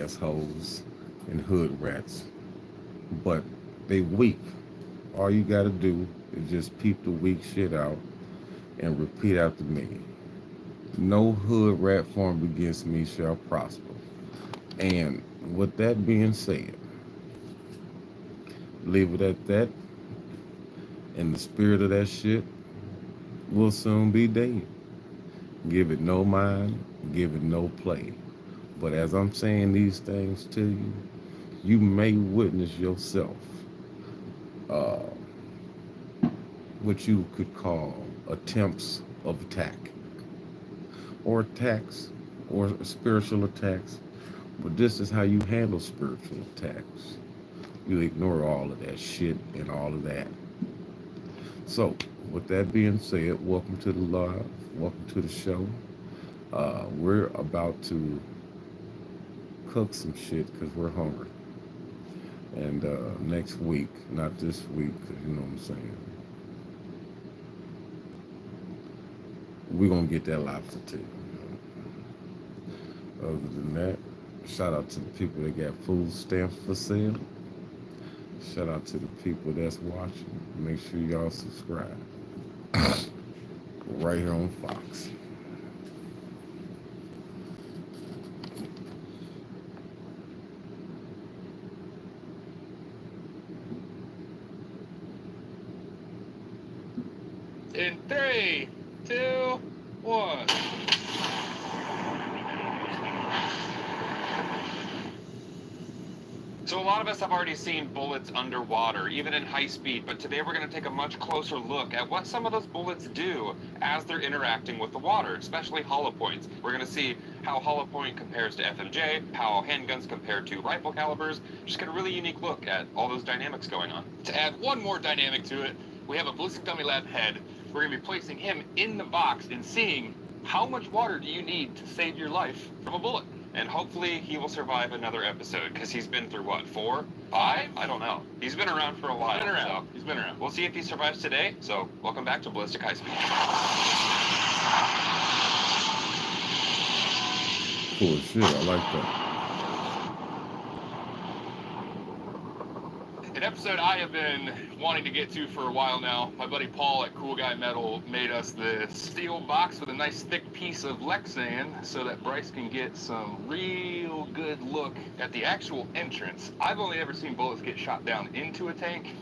assholes and hood rats, but they weak. All you gotta do is just peep the weak shit out and repeat after me. No hood rat formed against me shall prosper. And with that being said, leave it at that. In the spirit of that shit, we'll soon be dead. Give it no mind, give it no play. But as I'm saying these things to you, you may witness yourself uh, what you could call attempts of attack, or attacks, or spiritual attacks. But this is how you handle spiritual attacks. You ignore all of that shit and all of that. So, with that being said, welcome to the live, welcome to the show. We're about to cook some shit because we're hungry. And next week, not this week, 'cause you know what I'm saying, we're going to get that lobster too. Other than that, shout out to the people that got food stamps for sale. Shout out to the people that's watching. Make sure y'all subscribe. Right here on Fox. In three, two, one. So a lot of us have already seen bullets underwater, even in high speed, but today we're going to take a much closer look at what some of those bullets do as they're interacting with the water, especially hollow points. We're going to see how hollow point compares to FMJ, how handguns compare to rifle calibers, just get a really unique look at all those dynamics going on. To add one more dynamic to it, we have a ballistic dummy lab head. We're going to be placing him in the box and seeing how much water do you need to save your life from a bullet. And hopefully he will survive another episode, because he's been through what, 4, 5? I don't know. He's been around for a while. He's been around. We'll see if he survives today. So welcome back to Ballistic High Speed. Cool shit, I like that. An episode I have been wanting to get to for a while now. My buddy Paul at Cool Guy Metal made us this steel box with a nice thick piece of Lexan so that Bryce can get some real good look at the actual entrance. I've only ever seen bullets get shot down into a tank.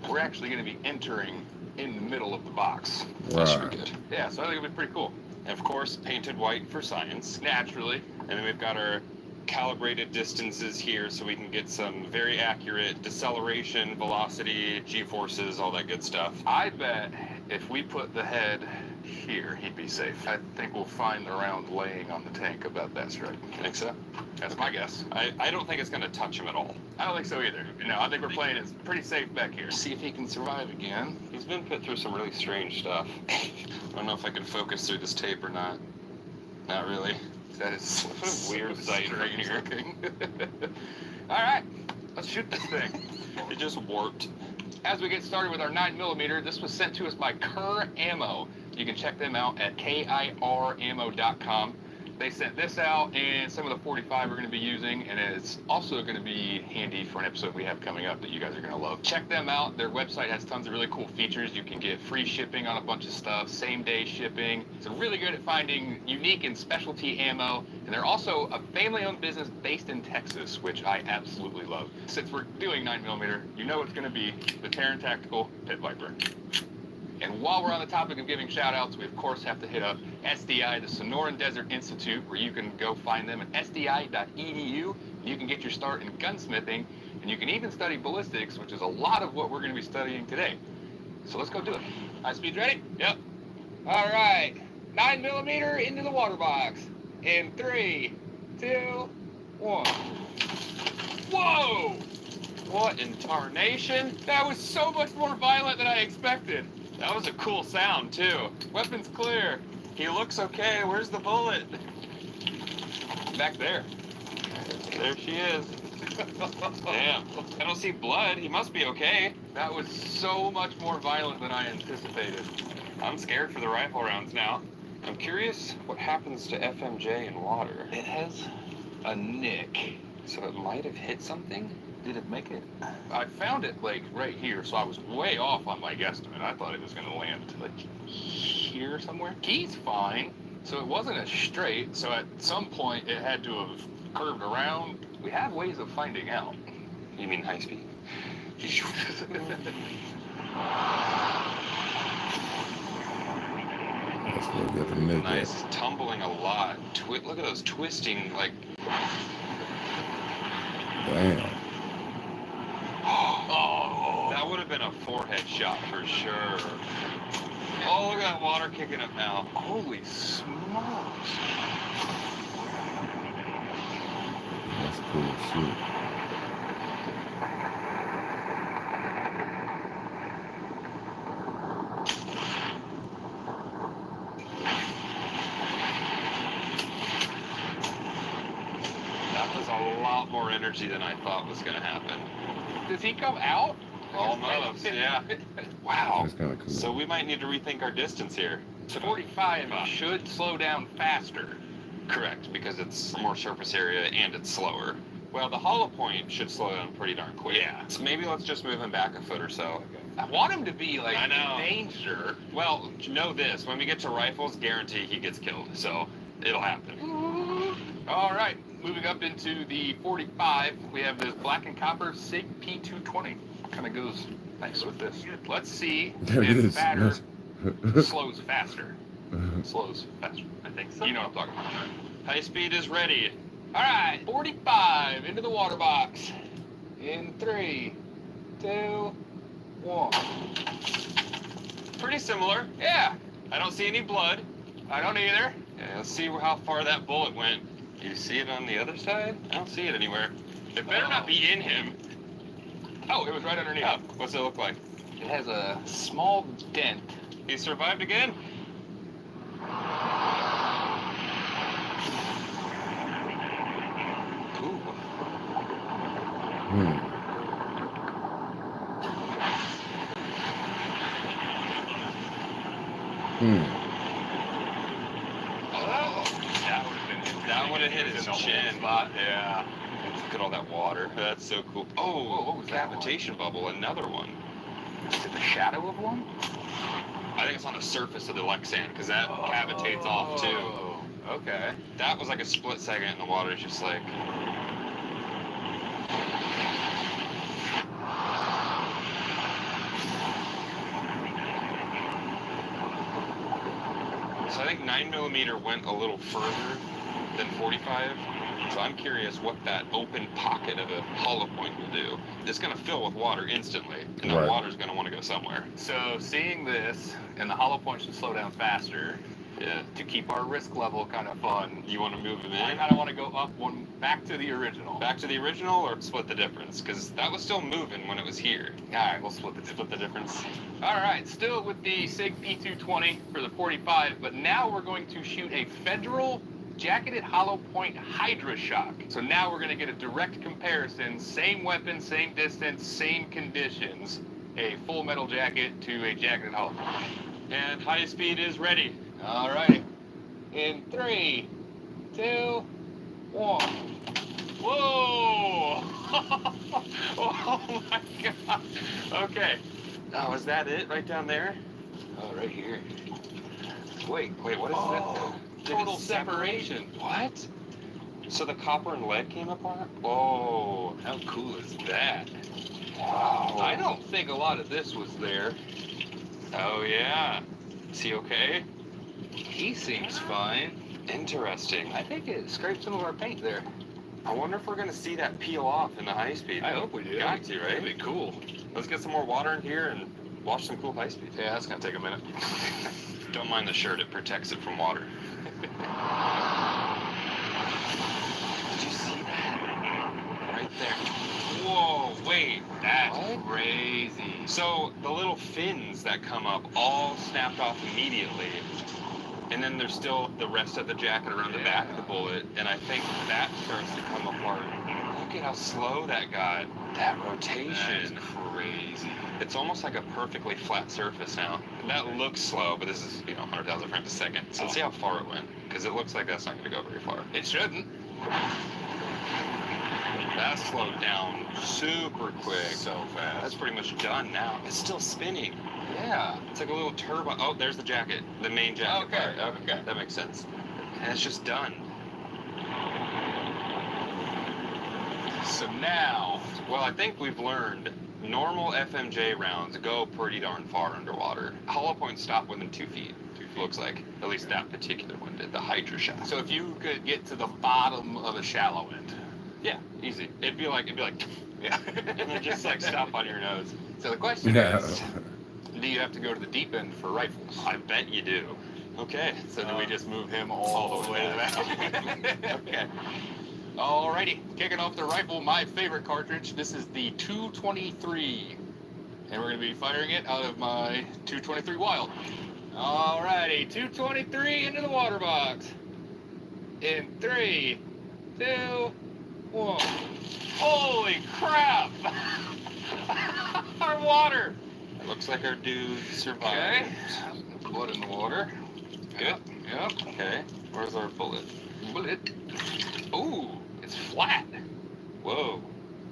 We're actually going to be entering in the middle of the box. That should be good. Yeah, so I think it'll be pretty cool. And of course, painted white for science, naturally. And then we've got our calibrated distances here so we can get some very accurate deceleration, velocity, g-forces, all that good stuff. I bet if we put the head here, he'd be safe. I think we'll find the round laying on the tank about that straight. You think so? That's my guess. I don't think it's going to touch him at all. I don't think so either. You know, I think we're playing it pretty safe back here. See if he can survive again. He's been put through some really strange stuff. I don't know if I can focus through this tape or not. Not really. That is a weird sight right here. All right, let's shoot this thing. It just warped. As we get started with our 9mm, this was sent to us by Kerr Ammo. You can check them out at KIRammo.com. They sent this out and some of the 45 we're going to be using, and it's also going to be handy for an episode we have coming up that you guys are going to love. Check them out. Their website has tons of really cool features. You can get free shipping on a bunch of stuff, same-day shipping. So really good at finding unique and specialty ammo, and they're also a family-owned business based in Texas, which I absolutely love. Since we're doing 9mm, you know it's going to be the Terran Tactical Pit Viper. And while we're on the topic of giving shout-outs, we of course have to hit up SDI, the Sonoran Desert Institute, where you can go find them at sdi.edu. You can get your start in gunsmithing, and you can even study ballistics, which is a lot of what we're going to be studying today. So let's go do it. High speed ready? Yep. All right, 9mm into the water box. In 3, 2, 1. Whoa! What in tarnation? That was so much more violent than I expected. That was a cool sound, too. Weapon's clear. He looks okay. Where's the bullet? Back there. There she is. Damn. I don't see blood. He must be okay. That was so much more violent than I anticipated. I'm scared for the rifle rounds now. I'm curious what happens to FMJ in water. It has a nick So it might have hit something? Did it make it? I found it like right here, so I was way off on my guesstimate. I thought it was going to land like here somewhere. Key's fine, so it wasn't as straight. So at some point it had to have curved around. We have ways of finding out. You mean high speed? That's where we got the neck Nice. at. Tumbling a lot. Look at those twisting, like... Damn. Oh, that would have been a forehead shot for sure. Oh, look at that water kicking up now. Holy smokes. That's cool shit. That was a lot more energy than I thought was going to happen. Does he come out? Almost, yeah. Wow. That's kind of cool. So we might need to rethink our distance here. 45 should slow down faster. Correct, because it's more surface area and it's slower. Well, the hollow point should slow down pretty darn quick. Yeah. So maybe let's just move him back a foot or so. I want him to be like I know. in danger. Well, know this, when we get to rifles, guarantee he gets killed. So it'll happen. All right, moving up into the 45, we have this black and copper SIG P220. Kind of goes nice with this. Let's see There it if is. batter slows faster. Slows faster, I think so. You know what I'm talking about. High speed is ready. All right, 45 into the water box. In 3, 2, 1. Pretty similar. Yeah, I don't see any blood. I don't either. Yeah, let's see how far that bullet went. You see it on the other side? I don't see it anywhere. It better not be in him. Oh, it was right underneath. Oh, what's it look like? It has a small dent. He survived again? Ooh. Hmm. That would have hit his chin. Spot. Yeah. Look at all that water. That's so cool. Oh, what was that cavitation bubble, another one. Is it the shadow of one? I think it's on the surface of the Lexan, because that cavitates off too. Okay. That was like a split second, and the water's just like... So I think 9mm went a little further than 45. So I'm curious what that open pocket of a hollow point will do. It's going to fill with water instantly, and the Right. water's going to want to go somewhere. So seeing this, and the hollow point should slow down faster. Yeah. To keep our risk level kind of fun. You want to move him I in? kind of want to go up one, back to the original. Back to the original, or split the difference? Because that was still moving when it was here. All right, we'll split the Split the difference. All right, still with the SIG P220 for the 45, but now we're going to shoot a Federal Jacketed Hollow Point Hydra Shock. So now we're going to get a direct comparison, same weapon, same distance, same conditions. A full metal jacket to a jacketed hollow point. And high speed is ready. All righty. In 3, 2, 1. Whoa! Oh my God. Okay. Oh, is that it right down there? Oh, right here. Wait, what is that? Did it Total separate? separation. What? So the copper and lead came apart? Whoa, how cool is that? Wow. I don't think a lot of this was there. Oh, yeah. Is he okay? He seems fine. Interesting. I think it scraped some of our paint there. I wonder if we're going to see that peel off in the high speed. I hope we do. Got to, right? That'd be cool. Let's get some more water in here and watch some cool high speed. Yeah, that's gonna take a minute. Don't mind the shirt, it protects it from water. Did you see that? Right there. Whoa, wait. That's What? crazy. So the little fins that come up all snapped off immediately. And then there's still the rest of the jacket around the back of the bullet. And I think that starts to come apart. Look at how slow that got. That rotation. That's crazy. It's almost like a perfectly flat surface now. That looks slow, but this is, 100,000 frames a second. So let's see how far it went, because it looks like that's not going to go very far. It shouldn't. That slowed down super quick. So fast. That's pretty much done now. It's still spinning. Yeah. It's like a little turbo. Oh, there's the jacket. The main jacket Okay, part. okay. That makes sense. And it's just done. So now, Well, I think we've learned normal FMJ rounds go pretty darn far underwater. Hollow points stop within 2 feet. Looks like. At least that particular one did. The Hydra shot. so if you could get to the bottom of a shallow end. Yeah, easy. It'd be like, Yeah. and then just like stop on your nose. So the question Yeah. is, do you have to go to the deep end for rifles? I bet you do. Okay. So do we just move him all the way to the back? Okay. Alrighty, kicking off the rifle, my favorite cartridge. This is the 223. And we're going to be firing it out of my 223 Wild. Alrighty, 223 into the water box. In 3, 2, 1. Holy crap! Our water! It looks like our dude Okay. survived. Blood in the water. Good. Yep. Okay. Where's our bullet? Bullet. Ooh, it's flat. Whoa.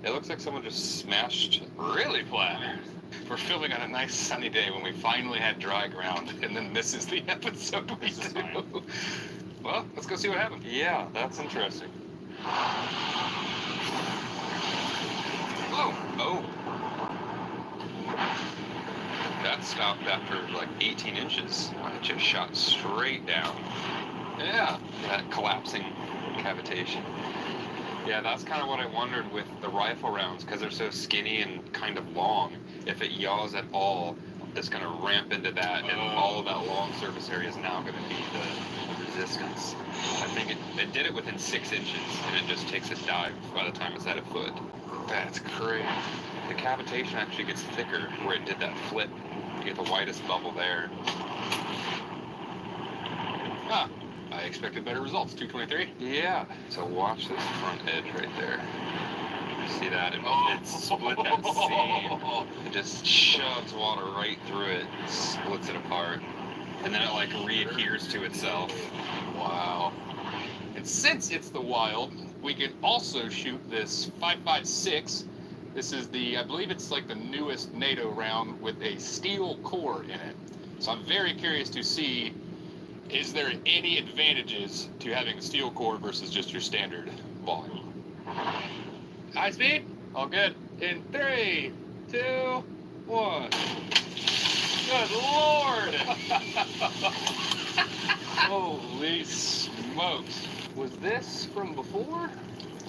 It looks like someone just smashed. Really flat. We're filming on a nice sunny day when we finally had dry ground, and then this is the episode we do. Well, let's go see what happened. Yeah, that's interesting. Oh, Oh. That stopped after like 18 inches. It just shot straight down. yeah. That collapsing cavitation. Yeah, that's kind of what I wondered with the rifle rounds, because they're so skinny and kind of long. If it yaws at all, it's going to ramp into that, and all of that long surface area is now going to be the resistance. I think it did it within 6 inches, and it just takes a dive by the time it's at a foot. That's crazy. The cavitation actually gets thicker where it did that flip. You get the widest bubble there. Huh. I expected better results. 223. Yeah. So watch this front edge right there. See that? It split that seam. It just shoves water right through it, splits it apart, and then it like readheres to itself. Wow. And since it's the Wild, we can also shoot this 5.56. This is I believe it's like the newest NATO round with a steel core in it. So I'm very curious to see, is there any advantages to having a steel core versus just your standard volume? High speed? All good. In 3, 2, 1. Good Lord! Holy smokes. Was this from before?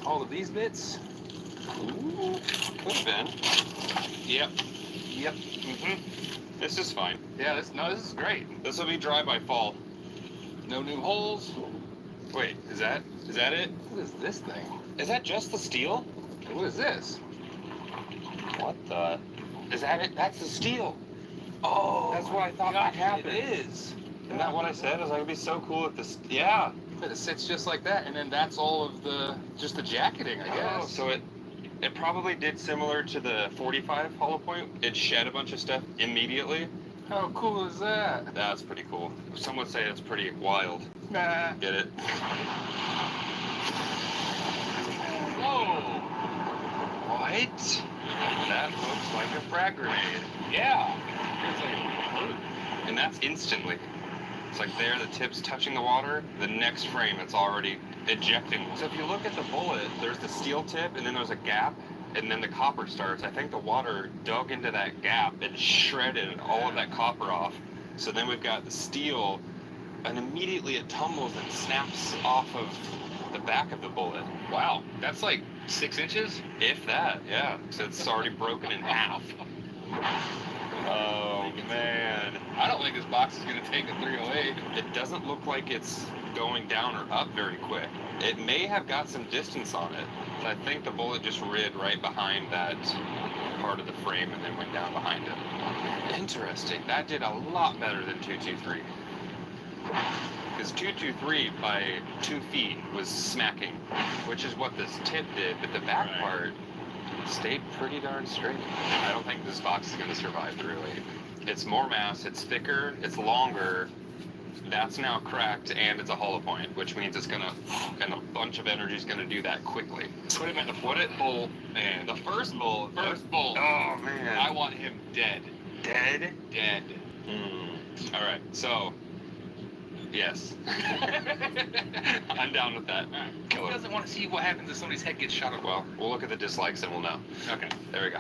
All of these bits? Ooh, could have been. Yep. Yep. This is fine. Yeah, this is great. This will be dry by fall. No new holes. Wait, is that it? What is this thing? Is that just the steel? What is this? What the? Is that it? That's the steel. Oh, That's what I thought gosh, would happen. It is. Isn't that what I said? I was like, it'd be so cool if this. Yeah. But it sits just like that, and then that's all of just the jacketing, I guess. Oh, so it probably did similar to the 45 hollow point. It shed a bunch of stuff immediately. How cool is that? That's pretty cool. Some would say it's pretty wild. Nah. Get it? Whoa. What? That looks like a frag grenade. Yeah. It's like, And that's instantly. It's like there, the tip's touching the water. The next frame, it's already ejecting. So if you look at the bullet, there's the steel tip, and then there's a gap, and then the copper starts. I think the water dug into that gap and shredded all of that copper off. So then we've got the steel, and immediately it tumbles and snaps off of the back of the bullet. wow. That's like 6 inches? If that, yeah. So it's already broken in half. Oh, man. I don't think this box is going to take a 308. It doesn't look like it's going down or up very quick. It may have got some distance on it. I think the bullet just rid right behind that part of the frame and then went down behind it. Interesting. That did a lot better than 223. Because 223 by 2 feet was smacking, which is what this tip did, but the back part stayed pretty darn straight. I don't think this box is going to survive 308. It's more mass, it's thicker, it's longer, That's now cracked, and it's a hollow point, which means it's gonna, and a bunch of energy is gonna do that quickly. Put him in the bolt, man. The first bolt. First bolt. Oh man. I want him dead. Dead. Dead. All right. So. Yes. I'm down with that. Who doesn't want to see what happens if somebody's head gets shot off? Well, we'll look at the dislikes and we'll know. Okay. There we go.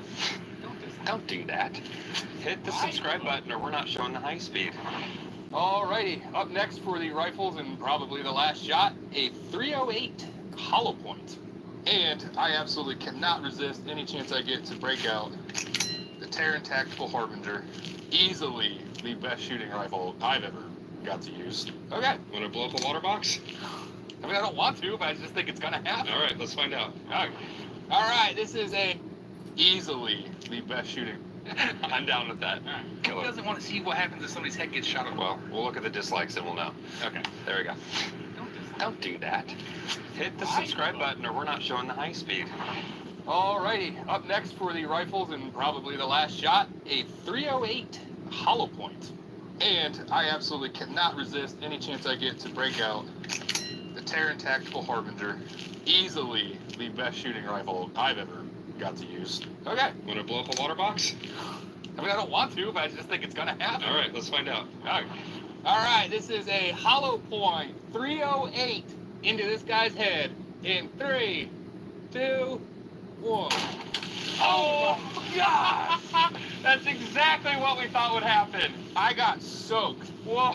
Don't do that. Hit the subscribe button or we're not showing the high speed. Alrighty, up next for the rifles and probably the last shot, a 308 hollow point. And I absolutely cannot resist any chance I get to break out the Terran Tactical Harbinger. Easily the best shooting rifle I've ever got to use. Okay. Want to blow up a water box? I mean, I don't want to, but I just think it's gonna happen. All right, let's find out. Okay. All right, this is a easily the best shooting. I'm down with that. Who doesn't want to see what happens if somebody's head gets shot off? Well, we'll look at the dislikes and we'll know. Okay. There we go. Don't do that. Hit the subscribe button or we're not showing the high speed. Alrighty, up next for the rifles and probably the last shot, a 308 hollow point. And I absolutely cannot resist any chance I get to break out the Terran Tactical Harbinger. Easily the best shooting rifle I've ever got to use. Okay. Want to blow up a water box? I mean, I don't want to, but I just think it's gonna happen. All right, let's find out. Okay. All right, this is a hollow point 308 into this guy's head in 3, 2, 1. Oh, gosh! That's exactly what we thought would happen. I got soaked. Whoa.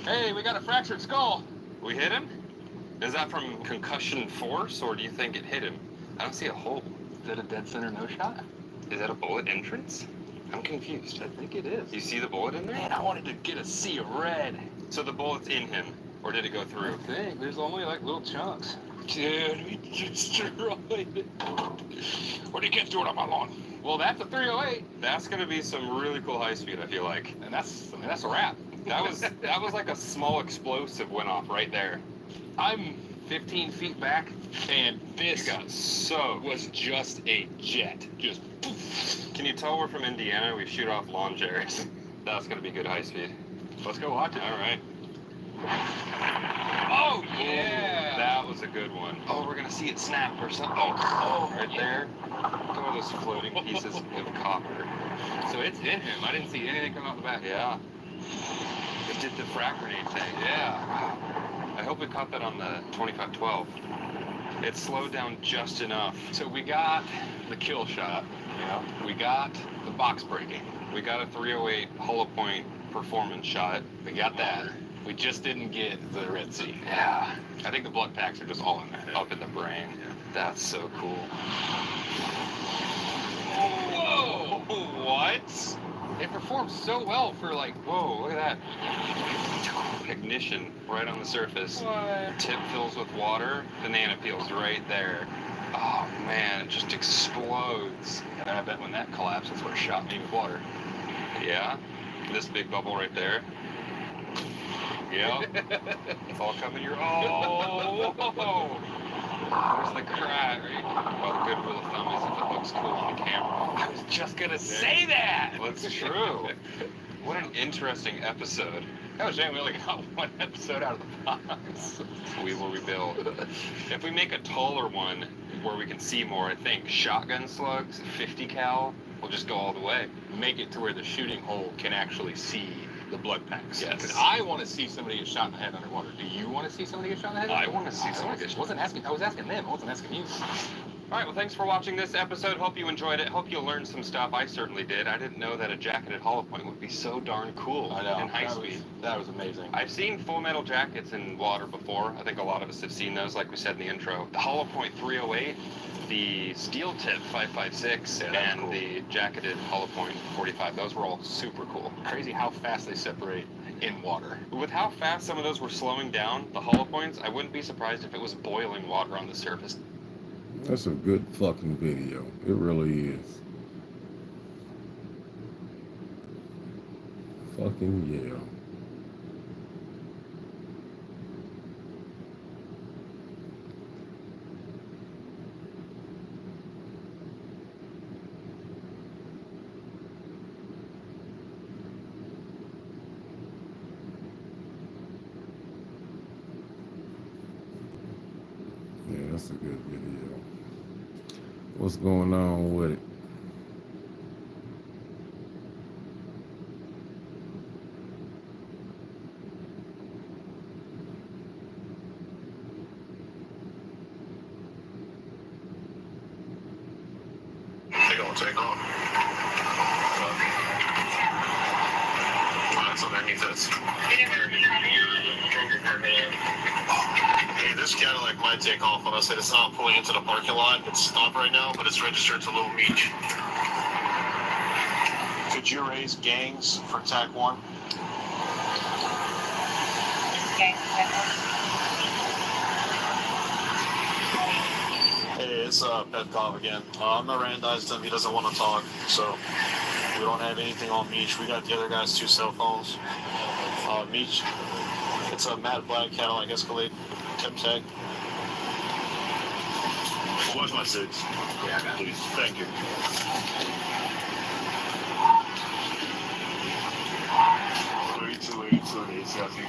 Hey, we got a fractured skull. We hit him? Is that from concussion force, or do you think it hit him? I don't see a hole. Is that a dead center no shot? Is that a bullet entrance? I'm confused. I think it is. You see the bullet in there? Man, I wanted to get a sea of red. So the bullet's in him, or did it go I through? think there's only like little chunks. Dude, we destroyed it. What are you kids doing on my lawn? Well, that's a 308, That's gonna be some really cool high speed, I feel like. and that's a wrap. That was like a small explosive went off right there. I'm 15 feet back, and this You got so. was just a jet. Just poof. Can you tell we're from Indiana? We shoot off lawn chairs. That's gonna be good high speed. Let's go watch it. All right. Oh, yeah. That was a good one. Oh, we're gonna see it snap or something. Oh, right there. Look at all those floating pieces of copper. So it's in him. I didn't see anything come out the back. Yeah. It did the frag grenade thing. Yeah. I hope we caught that on the 2512. It slowed down just enough. So we got the kill shot. Yeah. We got the box breaking. We got a 308 hollow point performance shot. We got that. We just didn't get the Red Sea. Yeah. I think the blood packs are just all in there. Up in the brain. That's so cool. Whoa! What? It performed so well for like, Whoa, look at that. Ignition right on the surface. what? Tip fills with water. Banana peels right there. Oh man, it just explodes. And I bet when that collapsed, that's what shot me with water. Yeah. This big bubble right there. Yep. It's all coming your. Oh! Where's the crack? Well, the good rule of thumb is if it looks cool on camera. I was just gonna say that. That's true. What an interesting episode. That was a shame we only got one episode out of the box. We will rebuild. If we make a taller one where we can see more, I think shotgun slugs, 50 cal, will just go all the way. Make it to where the shooting hole can actually see the blood packs. Yes. Because I want to see somebody get shot in the head underwater. Do you want to see somebody get shot in the head? I want to see somebody get I wasn't asking. I was asking them. I wasn't asking you. All right, well, thanks for watching this episode. Hope you enjoyed it. Hope you learned some stuff. I certainly did. I didn't know that a jacketed hollow point would be so darn cool I know. in high speed. That was amazing. I've seen full metal jackets in water before. I think a lot of us have seen those, like we said in the intro. The hollow point 308, the steel tip 556, Yeah, that's and cool. the jacketed hollow point 45. Those were all super cool. Crazy how fast they separate in water. With how fast some of those were slowing down, the hollow points, I wouldn't be surprised if it was boiling water on the surface. That's a good fucking video. It really is. Fucking yeah. Yeah, that's a good video. What's going on with it? They gonna take off. What's underneath us? Hey, this Cadillac might take off when I said it's not pulling into the parking lot. It's stopped right now, but it's registered to Little Beach. Could you raise gangs for TAC 1? Hey, it's Petkov again. I'm Mirandized him. He doesn't want to talk, so we don't have anything on Meech. We got the other guy's 2 cell phones. Meech, it's a matte black Cadillac Escalade, Tip Tag. Watch my 6. Yeah, please. Thank you. 3282 and 870.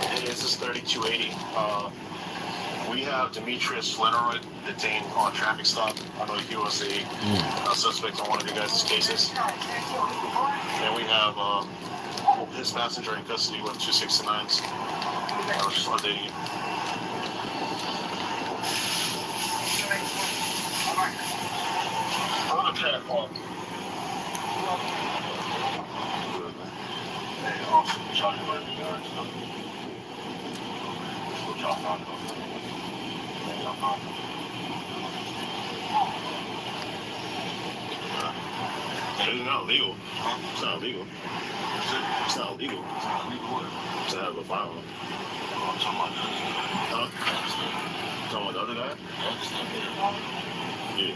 Hey, this is 3280. We have Demetrius Leonard detained on a traffic stop. I know he was a suspect in one of you guys' cases. And we have his passenger in custody with 269s. We're just updating you. On the platform. Hey, also, Charlie might be there, so. What y'all found out? It's not legal. Huh? It's not legal. It's not legal. It's not legal what? To have a firearm. I'm talking about the other guy. Huh? Talking about the other guy? Yeah.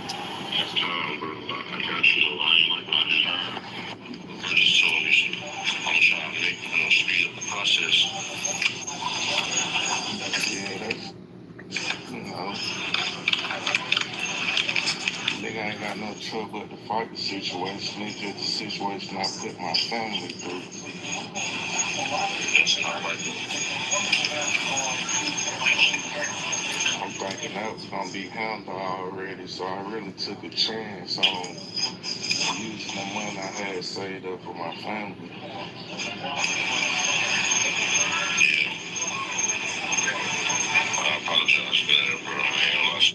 Yes, bro. I got you the line like that. I just told you. I'm trying to make, speed up the process. Yeah, that's, nigga ain't got no trouble at the fighting situation. It's just the situation I put my family through. That's not like it. I'm thinking that was gonna be handled already, so I really took a chance on using the money I had saved up for my family. I apologize for that, bro. I ain't lost.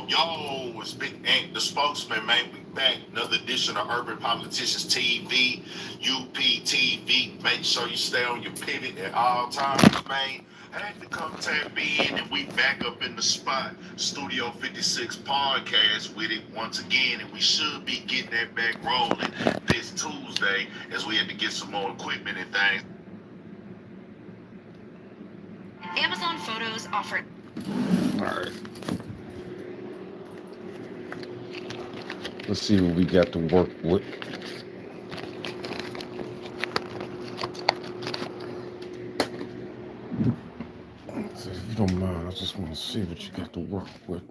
Yo, it's Big Ant, the spokesman, man. We back. Another edition of Urban Politicians TV, UPTV. Make sure you stay on your pivot at all times, man. I had to come tap in, and we back up in the spot. Studio 56 podcast with it once again, and we should be getting that back rolling this Tuesday as we had to get some more equipment and things. Amazon Photos offered. All right. Let's see what we got to work with. So if you don't mind, I just want to see what you got to work with.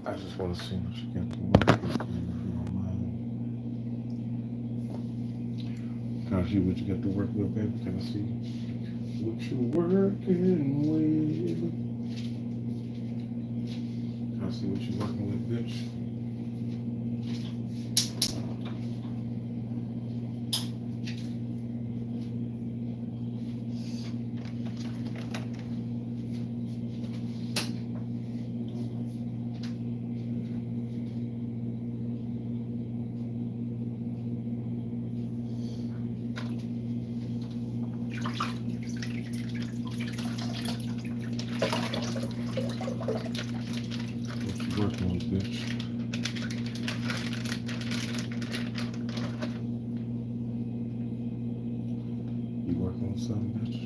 I just want to see what you got to work with. If you don't mind. Can I see what you got to work with, baby? Can I see what you're working with? Can I see what you're working with, bitch? Working with, bitch. You working with something, bitch?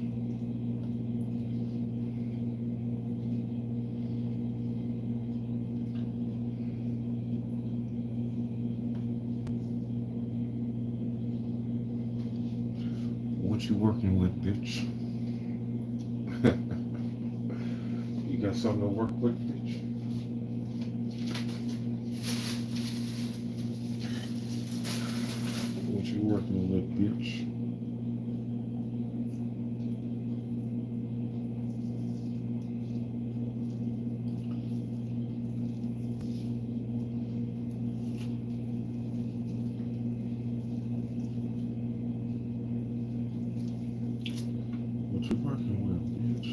What you working with, bitch? You got something to work with, bitch? What you working with, bitch? What you working with, bitch?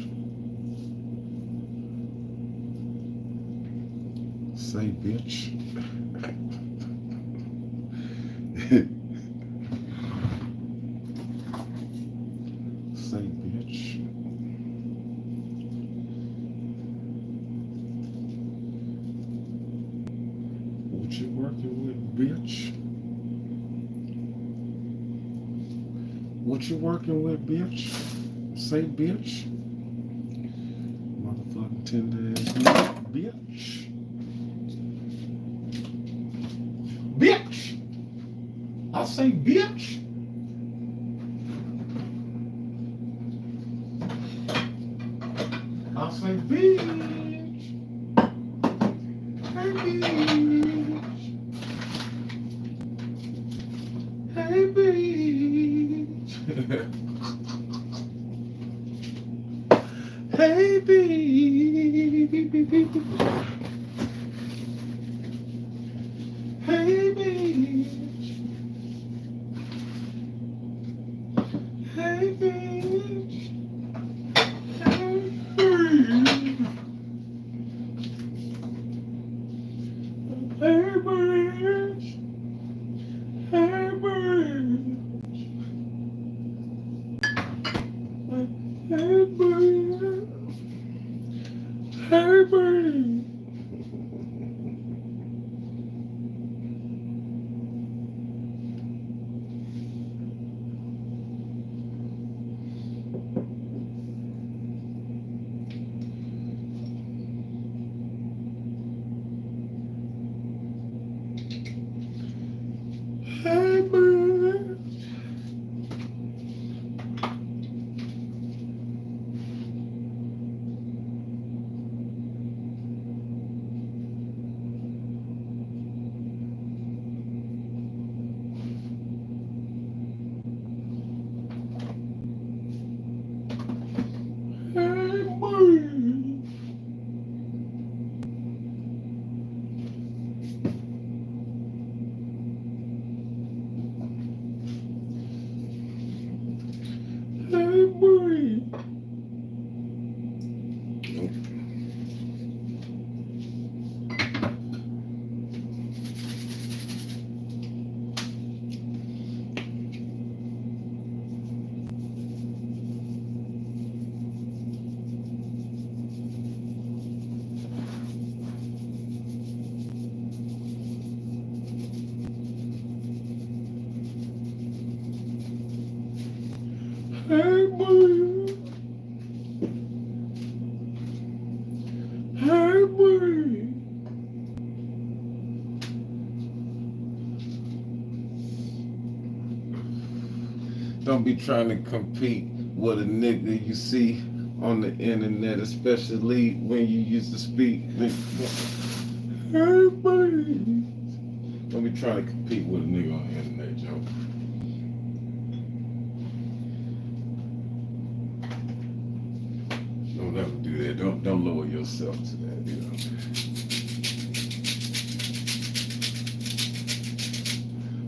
Say, bitch. Say, bitch. What you working with, bitch? What you working with, bitch? Say, bitch. Motherfucking tender ass bitch. Bitch! I say, bitch. I say, bitch. Hey, bitch. Hey, bitch. Hey, bitch. Hey, bitch. Hey, bitch. Hey, bitch. Hey, bitch. Hey, bitch. Hey, bitch. Hey, bitch. Hey, bitch. Hey, bitch. Hey, bitch. Hey, bitch. Hey, bitch. Don't be trying to compete with a nigga you see on the internet, especially when you used to speak. Hey, bitch. Don't be trying to compete with a nigga on the internet, Joe. Don't ever do that. Don't lower yourself to that, you know.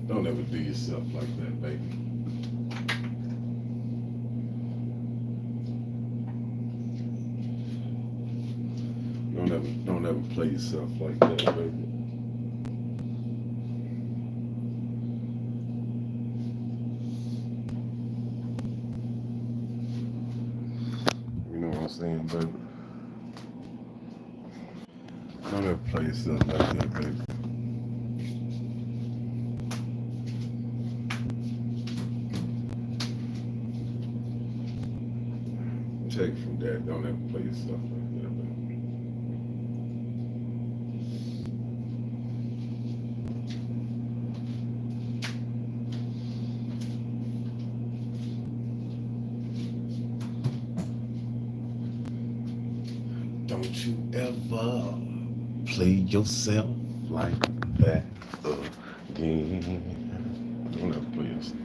Don't ever do yourself like that, baby. Don't ever play yourself like that, baby. You know what I'm saying, baby? Don't ever play yourself like that, baby. Take from that. Don't ever play yourself like that, baby. you ever play yourself like that again. Don't ever play yourself.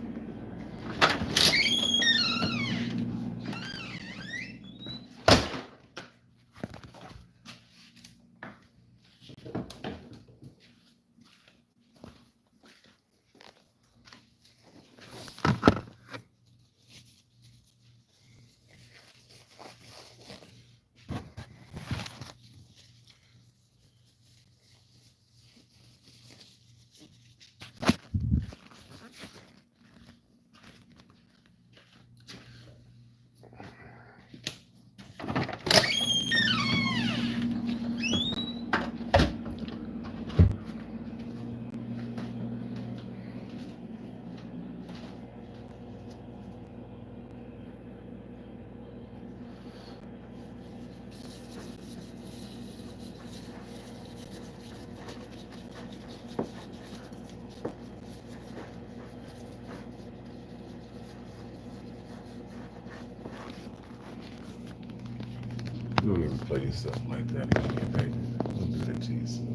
You don't even play yourself like that again, baby. Don't do that to yourself.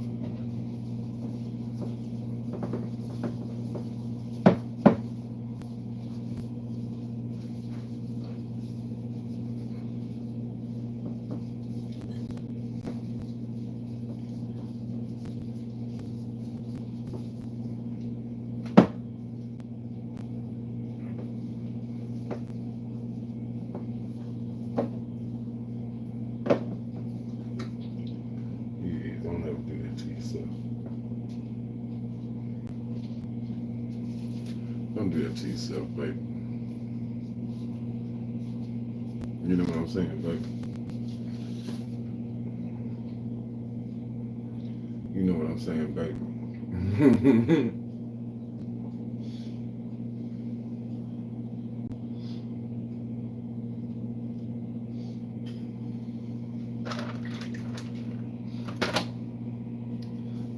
Yeah, don't ever do that to yourself. Don't do that to yourself, baby. You know what I'm saying, baby? You know what I'm saying, baby?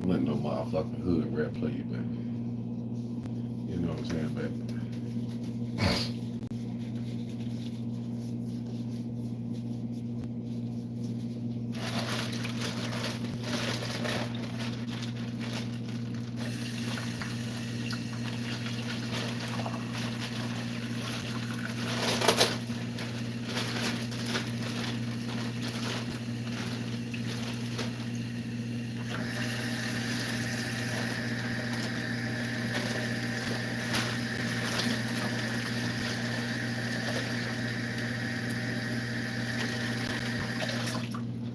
Let no motherfucking hood rap play you, baby. You know what I'm saying, baby?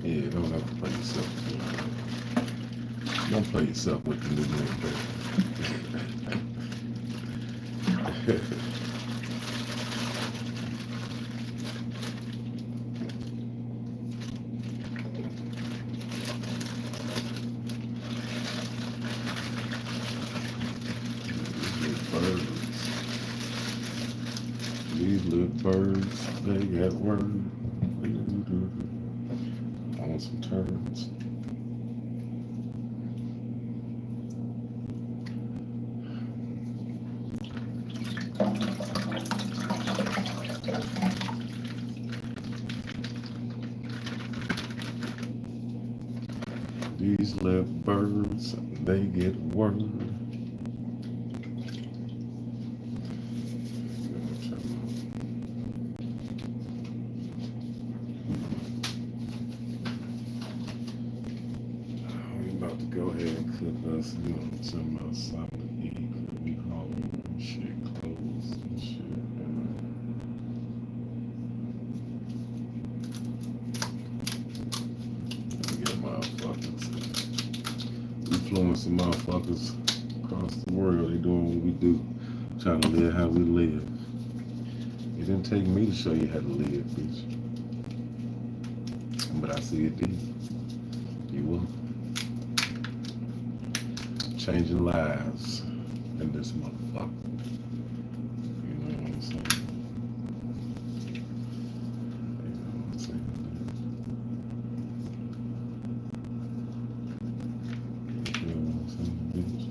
Yeah, don't ever play yourself. Don't play yourself with the new man, baby. These little birds, they got word. On some turds. These little birds, they get word. We about to go ahead and cook us, some something to eat. We home and shit, clothes and shit. Get motherfuckers. Influencing motherfuckers across the world. They doing what we do. Trying to live how we live. It didn't take me to show you how to live, bitch. But I see it did. You will. Changing lives in this motherfucker. You know what I'm saying? You know what I'm saying? You feel what I'm saying, bitch?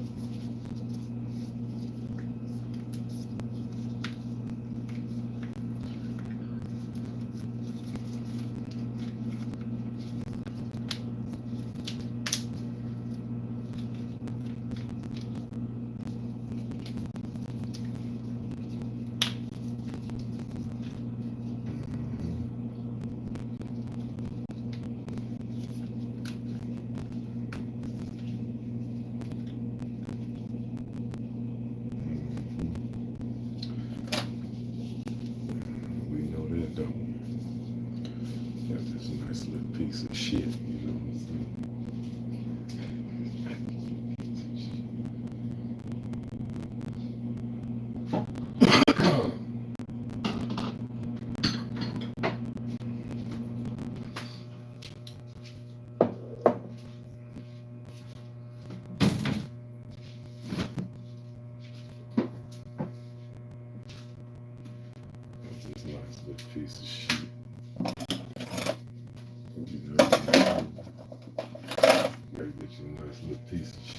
piece of shit.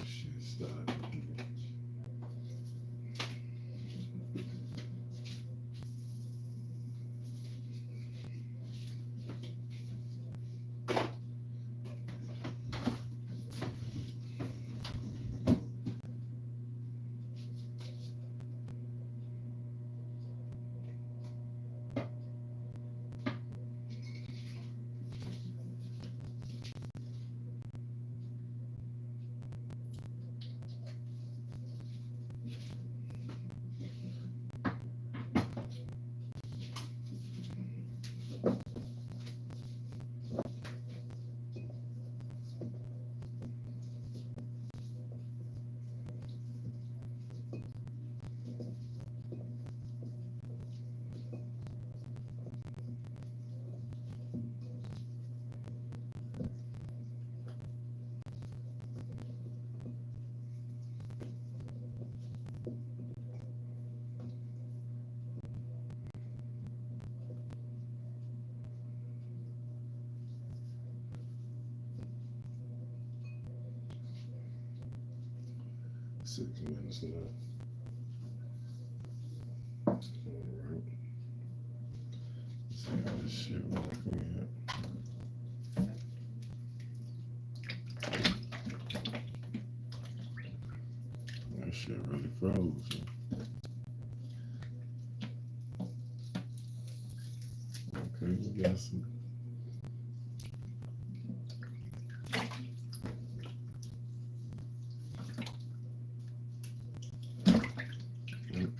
Shit started. Six minutes left. Alright. See how this shit working out. That shit really froze. Okay, we got some.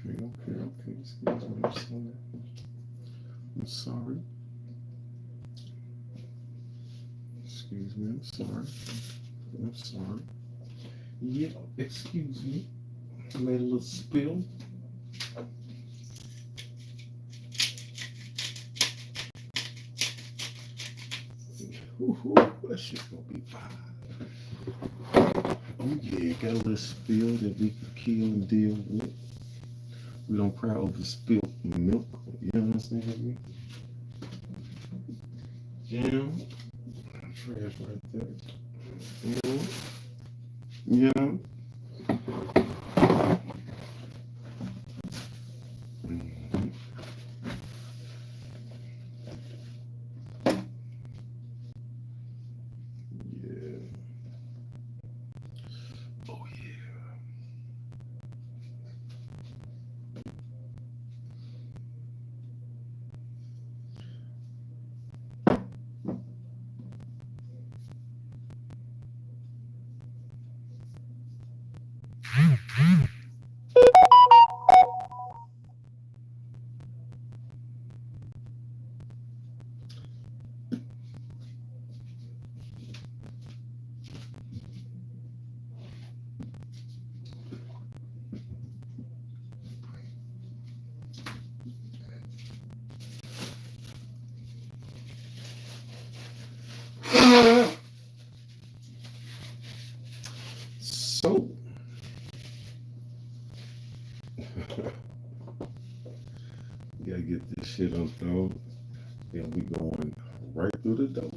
Okay. Excuse me, I'm sorry. Excuse me, I'm sorry. Yeah, excuse me. I made a little spill. Ooh, that shit gonna be fine. Oh yeah, got a little spill that we can kill and deal with. We don't cry over spilled milk. You know what I'm saying? Yeah. Trash right there. Yeah. Oh yeah. So, gotta get this shit unthrown. Then we going right through the door.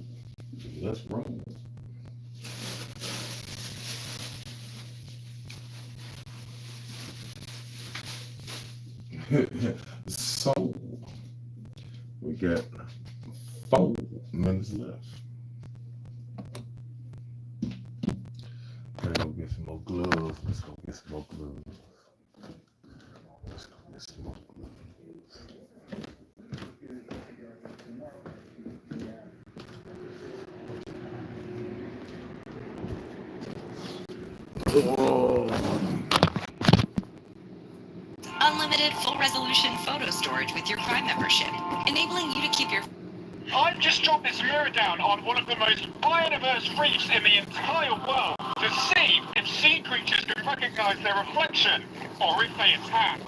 Let's roll. So we got 4 minutes left. Let's go get some more gloves. Let's go get some more gloves. Let's go get some more gloves. Oh. Unlimited full resolution photo storage with your Prime membership, enabling you to keep your. I've just dropped this mirror down on one of the most biodiverse reefs in the entire world to see if sea creatures can recognize their reflection or if they attack.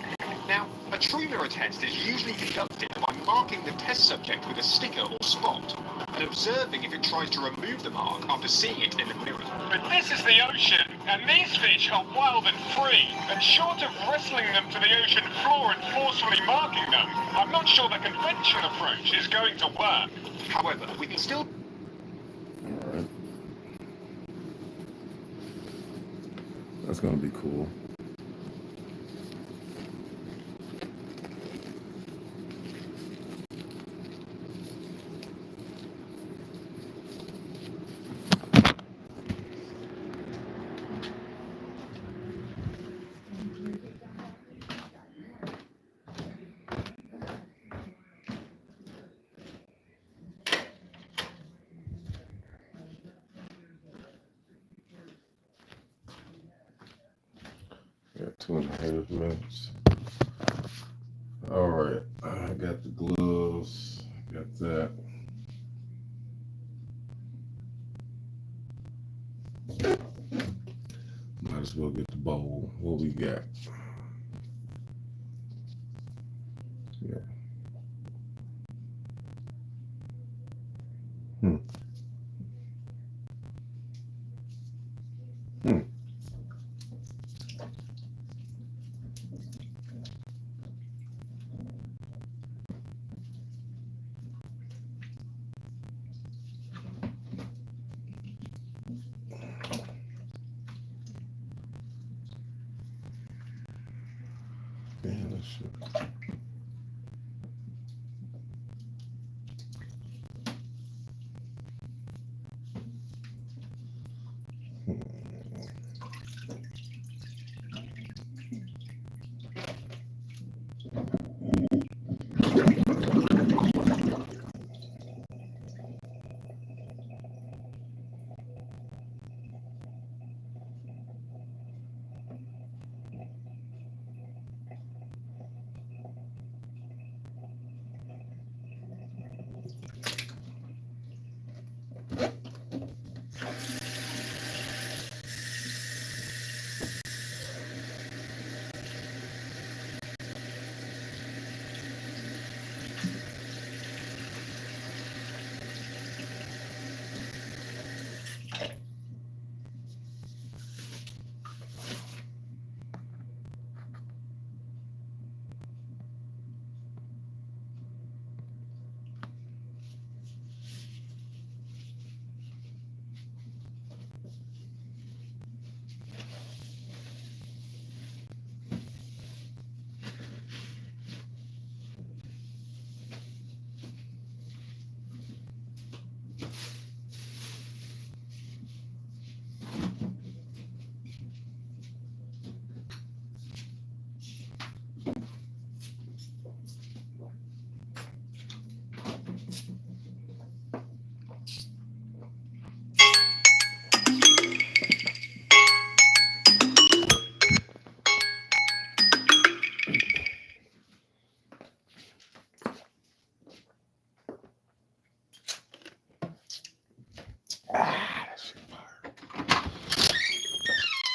Now, a true mirror test is usually conducted by marking the test subject with a sticker or spot and observing if it tries to remove the mark after seeing it in the mirror. But this is the ocean, and these fish are wild and free, and short of wrestling them to the ocean floor and forcefully marking them, I'm not sure the conventional approach is going to work. However, we can still... Alright. That's gonna be cool. Got 2.5 minutes. All right, I got the gloves, got that. Might as well get the bowl. What we got? Yeah. Man, that shit.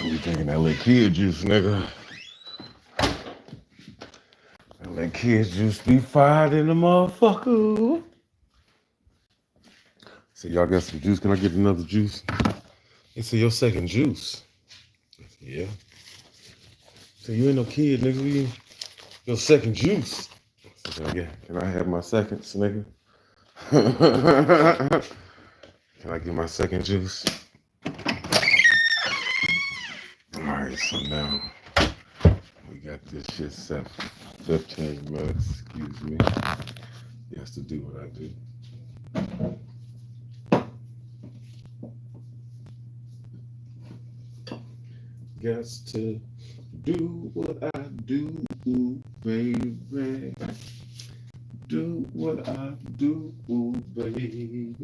You drinking that little kid juice, nigga. That little kid juice be fired in the motherfucker. So y'all got some juice? Can I get another juice? They say your second juice. Yeah. So you ain't no kid, nigga. Your second juice. So, yeah. Can I have my seconds, nigga? Can I get my second juice? All right, so now we got this shit set for 15 minutes. Excuse me. Yes, to do what I do. Guess to do what I do, baby. Do what I do, baby.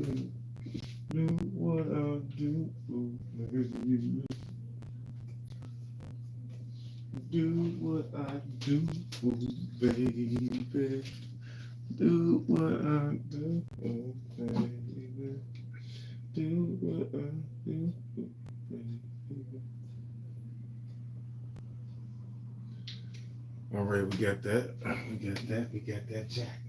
Do what I do, baby. Do what I do, baby. Do what I do, baby. Do what I do, baby. All right, we got that. We got that jack.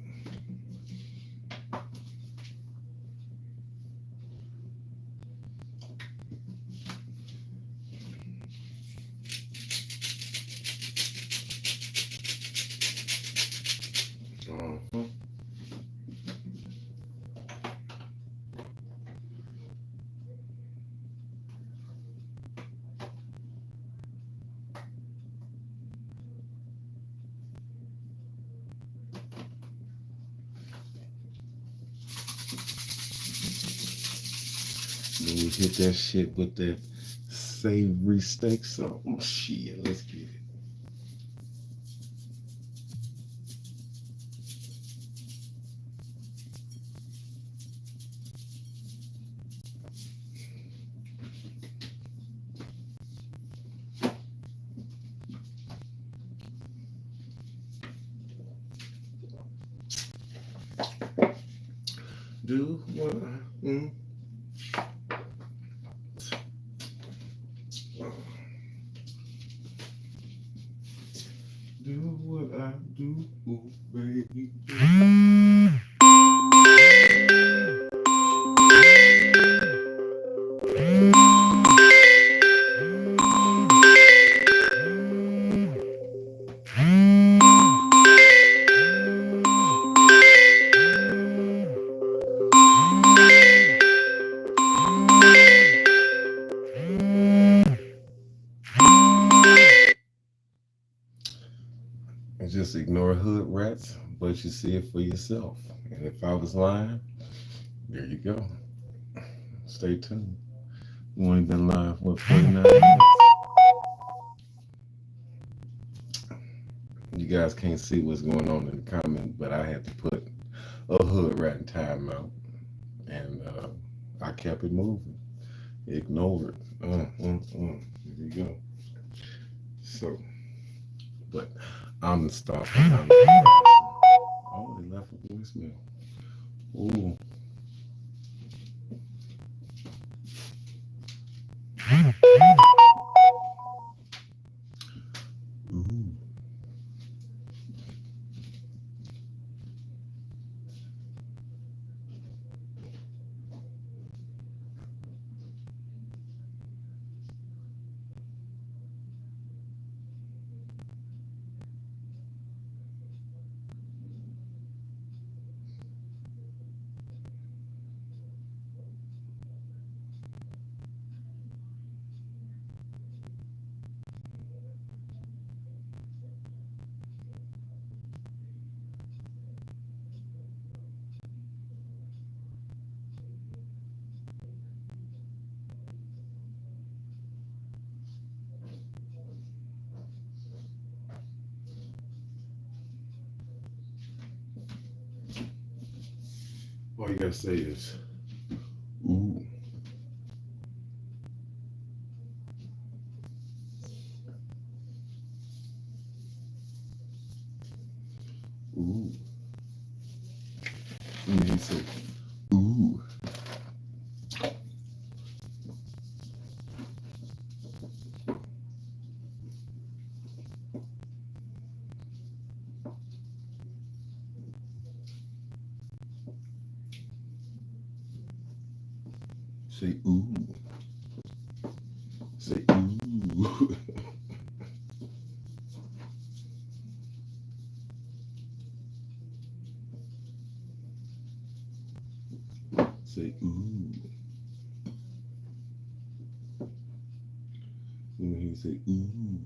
Uh-huh. Then we hit that shit with that savory steak sauce. Oh, shit, let's get it. Do what I do what I do, baby. And just ignore hood rats, but you see it for yourself. And if I was lying, there you go. Stay tuned. We only been live for 49 minutes. You guys can't see what's going on in the comment, but I had to put a hood rat in timeout, and I kept it moving. Ignore it. Here you go. So, but I'm the stalker. I'm the harasser. Oh, they left a voicemail. Ooh. Ooh. All you gotta say is, ooh. Ooh. And he said, ooh. Say ooh. Say ooh. Say ooh. me say, ooh.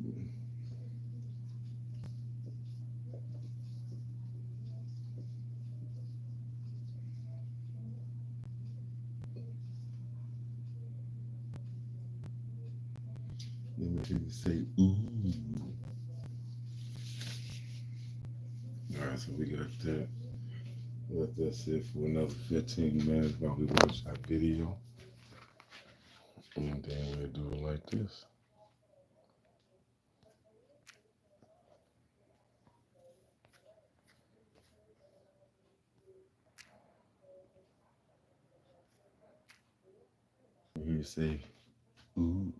Let me hear you say, ooh. All right, so we got that. Let that sit for another 15 minutes while we watch our video. And then we'll do it like this. You say, ooh.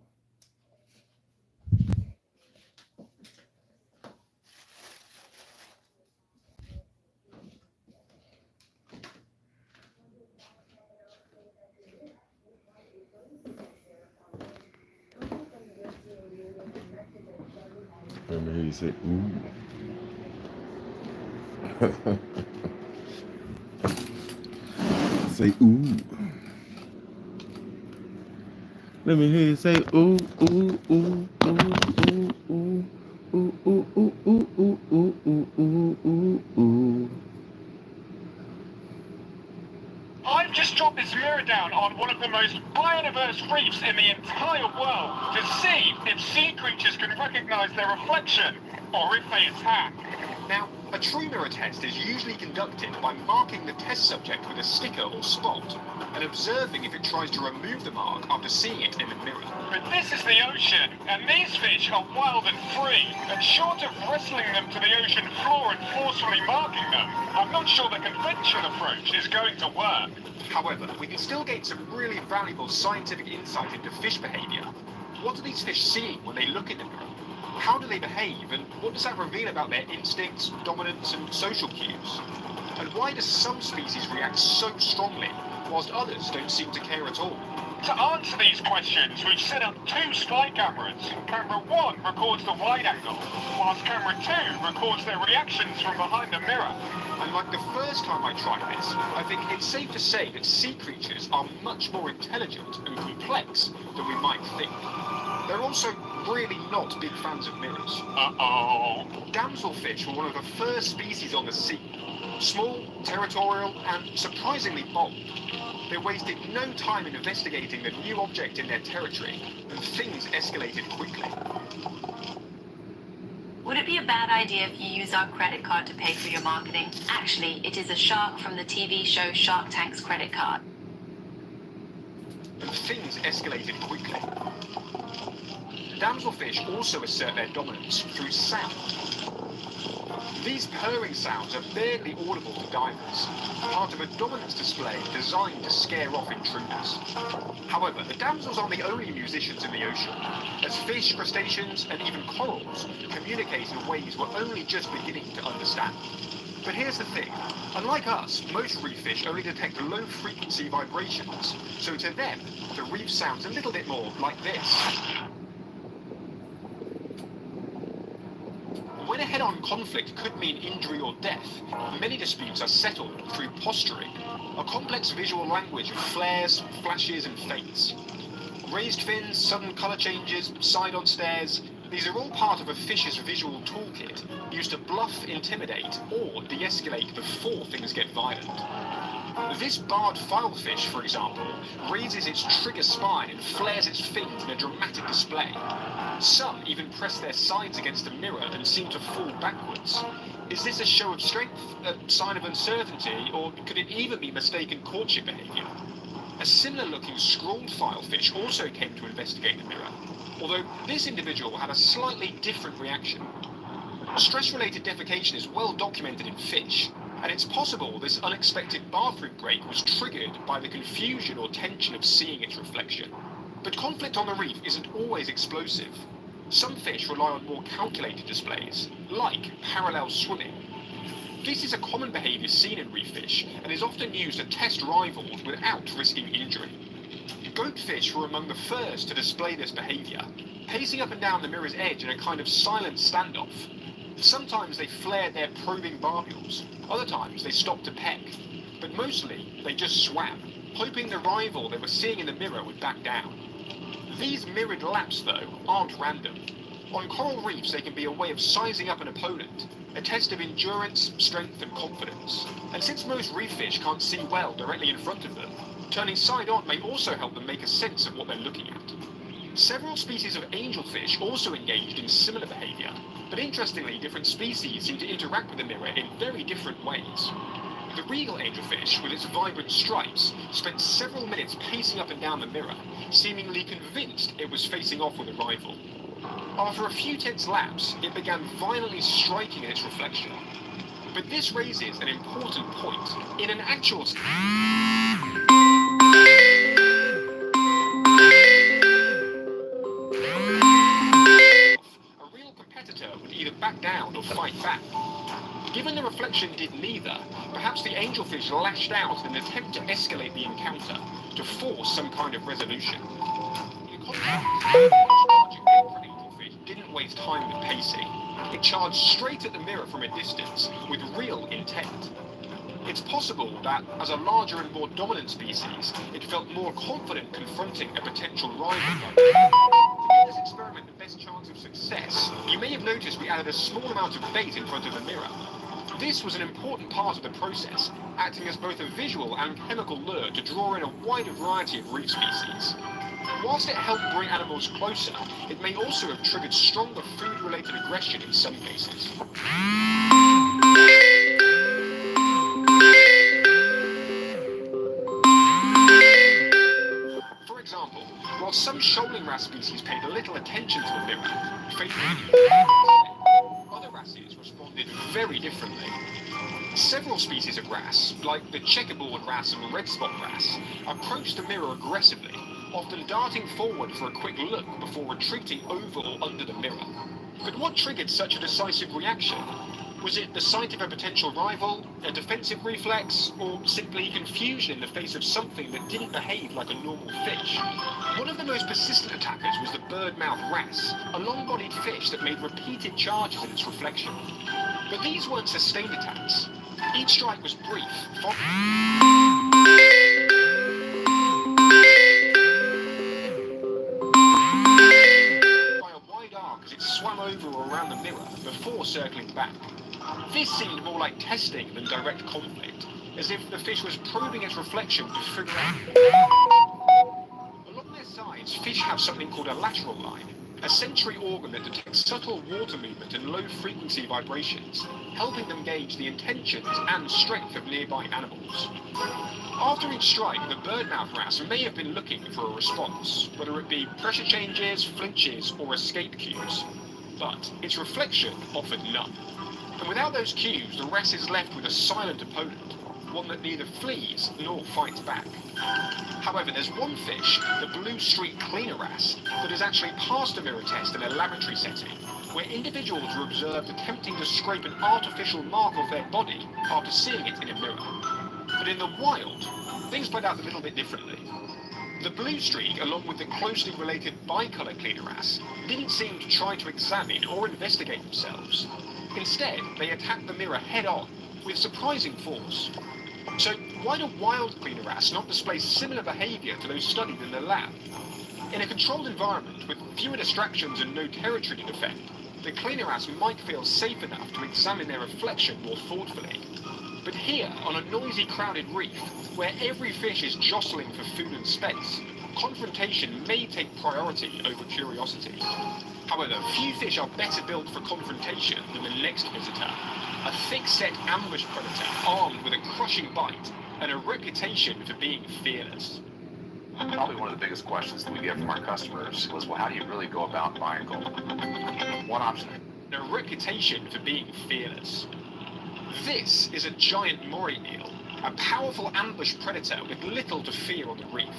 Let me hear you say, ooh. Say, ooh. Let me hear you say, ooh, ooh, ooh, ooh, ooh, ooh. Ooh, ooh, ooh, ooh, ooh, ooh, ooh, ooh, ooh, ooh. I've just dropped this mirror down on one of the most biodiverse reefs in the entire world to see if sea creatures can recognize their reflection or if they attack. Now, a true mirror test is usually conducted by marking the test subject with a sticker or spot and observing if it tries to remove the mark after seeing it in the mirror. But this is the ocean, and these fish are wild and free, and short of wrestling them to the ocean floor and forcefully marking them, I'm not sure the conventional approach is going to work. However, we can still gain some really valuable scientific insight into fish behavior. What are these fish seeing when they look in the mirror? How do they behave, and what does that reveal about their instincts, dominance, and social cues? And why do some species react so strongly, whilst others don't seem to care at all? To answer these questions, we've set up 2 spy cameras. Camera 1 records the wide angle, whilst camera 2 records their reactions from behind the mirror. And like the first time I tried this, I think it's safe to say that sea creatures are much more intelligent and complex than we might think. They're also really not big fans of mirrors. Uh-oh. Damselfish were one of the first species on the sea. Small, territorial, and surprisingly bold. They wasted no time in investigating the new object in their territory, and things escalated quickly. Would it be a bad idea if you use our credit card to pay for your marketing? Actually, it is a shark from the TV show Shark Tank's credit card. And things escalated quickly. Damselfish also assert their dominance through sound. These purring sounds are barely audible to divers, part of a dominance display designed to scare off intruders. However, the damsels aren't the only musicians in the ocean, as fish, crustaceans, and even corals communicate in ways we're only just beginning to understand. But here's the thing, unlike us, most reef fish only detect low-frequency vibrations, so to them, the reef sounds a little bit more like this. When a head-on conflict could mean injury or death, many disputes are settled through posturing, a complex visual language of flares, flashes, and feints. Raised fins, sudden colour changes, side-on stares, these are all part of a fish's visual toolkit, used to bluff, intimidate, or de-escalate before things get violent. This barred filefish, for example, raises its trigger spine and flares its fins in a dramatic display. Some even press their sides against a mirror and seem to fall backwards. Is this a show of strength, a sign of uncertainty, or could it even be mistaken courtship behaviour? A similar-looking scrawled filefish also came to investigate the mirror, although this individual had a slightly different reaction. Stress-related defecation is well documented in fish, and it's possible this unexpected bathroom break was triggered by the confusion or tension of seeing its reflection. But conflict on the reef isn't always explosive. Some fish rely on more calculated displays, like parallel swimming. This is a common behaviour seen in reef fish, and is often used to test rivals without risking injury. Goatfish were among the first to display this behaviour, pacing up and down the mirror's edge in a kind of silent standoff. Sometimes they flared their probing barbules, other times they stopped to peck, but mostly they just swam, hoping the rival they were seeing in the mirror would back down. These mirrored laps, though, aren't random. On coral reefs, they can be a way of sizing up an opponent, a test of endurance, strength, and confidence. And since most reef fish can't see well directly in front of them, turning side on may also help them make a sense of what they're looking at. Several species of angelfish also engaged in similar behavior, but interestingly, different species seem to interact with the mirror in very different ways. The regal angelfish, with its vibrant stripes, spent several minutes pacing up and down the mirror, seemingly convinced it was facing off with a rival. After a few tense laps, it began violently striking at its reflection. But this raises an important point. In an actual a real competitor would either back down or fight back. Given the reflection did neither, perhaps the angelfish lashed out in an attempt to escalate the encounter, to force some kind of resolution. In contrast, the larger angelfish didn't waste time with pacing. It charged straight at the mirror from a distance, with real intent. It's possible that, as a larger and more dominant species, it felt more confident confronting a potential rival. To give this experiment the best chance of success, you may have noticed we added a small amount of bait in front of the mirror. This was an important part of the process, acting as both a visual and chemical lure to draw in a wider variety of reef species. Whilst it helped bring animals closer, it may also have triggered stronger food-related aggression in some cases. For example, while some shoaling wrasse species paid little attention to the mirror, other wrasses responded very differently. Several species of wrasse, like the checkerboard wrasse and red spot wrasse, approached the mirror aggressively, often darting forward for a quick look before retreating over or under the mirror. But what triggered such a decisive reaction? Was it the sight of a potential rival, a defensive reflex, or simply confusion in the face of something that didn't behave like a normal fish? One of the most persistent attackers was the birdmouth wrasse, a long-bodied fish that made repeated charges in its reflection. But these weren't sustained attacks. Each strike was brief, followed by a wide arc as it swam over or around the mirror before circling back. This seemed more like testing than direct conflict, as if the fish was probing its reflection to figure out. Along their sides, fish have something called a lateral line, a sensory organ that detects subtle water movement and low-frequency vibrations, helping them gauge the intentions and strength of nearby animals. After each strike, the birdmouth wrasse may have been looking for a response, whether it be pressure changes, flinches, or escape cues. But its reflection offered none. And without those cues, the wrasse is left with a silent opponent, one that neither flees nor fights back. However, there's one fish, the blue streak cleaner wrasse, that has actually passed a mirror test in a laboratory setting, where individuals were observed attempting to scrape an artificial mark off their body after seeing it in a mirror. But in the wild, things played out a little bit differently. The blue streak, along with the closely related bicolour cleaner wrasse, didn't seem to try to examine or investigate themselves. Instead, they attacked the mirror head-on, with surprising force. So, why do wild cleaner wrasse not display similar behaviour to those studied in the lab? In a controlled environment, with fewer distractions and no territory to defend, the cleaner wrasse might feel safe enough to examine their reflection more thoughtfully. But here, on a noisy, crowded reef, where every fish is jostling for food and space, confrontation may take priority over curiosity. However, few fish are better built for confrontation than the next visitor, a thick-set ambush predator armed with a crushing bite and a reputation for being fearless. Probably one of the biggest questions that we get from our customers was, well, how do you really go about buying gold? One option. A reputation for being fearless. This is a giant moray eel, a powerful ambush predator with little to fear on the reef.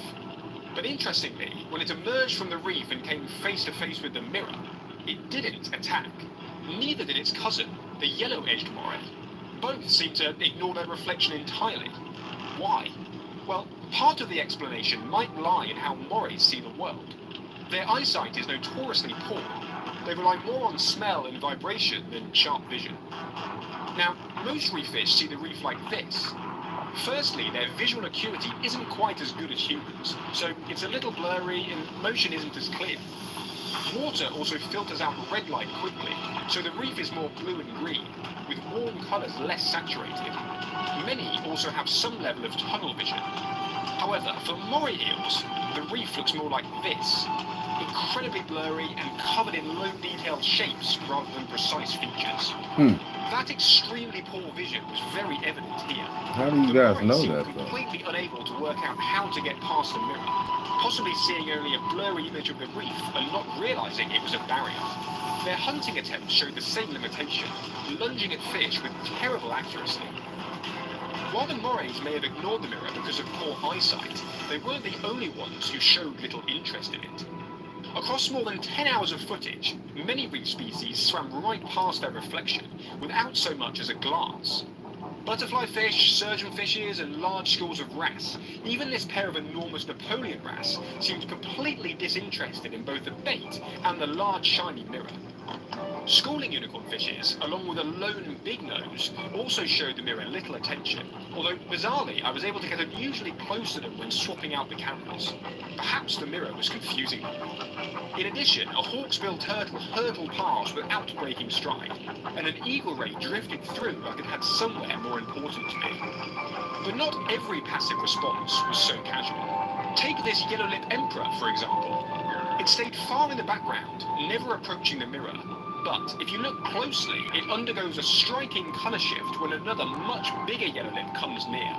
But interestingly, when it emerged from the reef and came face to face with the mirror, it didn't attack. Neither did its cousin, the yellow-edged moray. Both seemed to ignore their reflection entirely. Why? Well, part of the explanation might lie in how morays see the world. Their eyesight is notoriously poor. They rely more on smell and vibration than sharp vision. Now, most reef fish see the reef like this. Firstly, their visual acuity isn't quite as good as humans, so it's a little blurry and motion isn't as clear. Water also filters out red light quickly, so the reef is more blue and green, with warm colours less saturated. Many also have some level of tunnel vision. However, for moray eels, the reef looks more like this, incredibly blurry and covered in low detailed shapes rather than precise features. That extremely poor vision was very evident here. How do you The guys moray know seemed that, though? completely unable to work out how to get past the mirror, possibly seeing only a blurry image of the reef and not realising it was a barrier. Their hunting attempts showed the same limitation, lunging at fish with terrible accuracy. While the morays may have ignored the mirror because of poor eyesight, they weren't the only ones who showed little interest in it. Across more than 10 hours of footage, many reef species swam right past their reflection without so much as a glance. Butterfly fish, surgeonfishes, and large schools of wrasse, even this pair of enormous Napoleon wrasse, seemed completely disinterested in both the bait and the large shiny mirror. Schooling unicorn fishes, along with a lone big nose, also showed the mirror little attention, although bizarrely I was able to get unusually close to them when swapping out the cameras. Perhaps the mirror was confusing them. In addition, a hawksbill turtle hurtled past without breaking stride, and an eagle ray drifted through like it had somewhere more important to be. But not every passive response was so casual. Take this yellow-lip emperor, for example. It stayed far in the background, never approaching the mirror. But if you look closely, it undergoes a striking colour shift when another much bigger yellow lip comes near.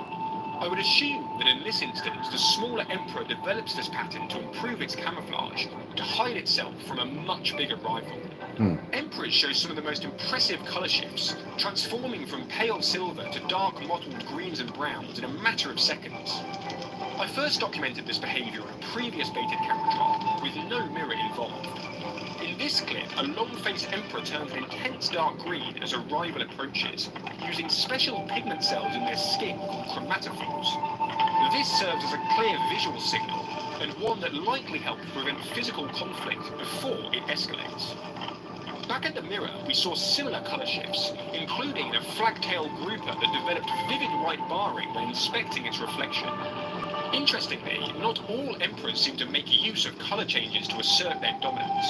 I would assume that in this instance, the smaller emperor develops this pattern to improve its camouflage, to hide itself from a much bigger rival. Emperors show some of the most impressive colour shifts, transforming from pale silver to dark mottled greens and browns in a matter of seconds. I first documented this behaviour on a previous baited camera trial, with no mirror involved. In this clip, a long-faced emperor turns an intense dark green as a rival approaches, using special pigment cells in their skin called chromatophores. This serves as a clear visual signal, and one that likely helps prevent physical conflict before it escalates. Back at the mirror, we saw similar colour shifts, including a flag-tailed grouper that developed vivid white barring when inspecting its reflection. Interestingly, not all emperors seem to make use of colour changes to assert their dominance.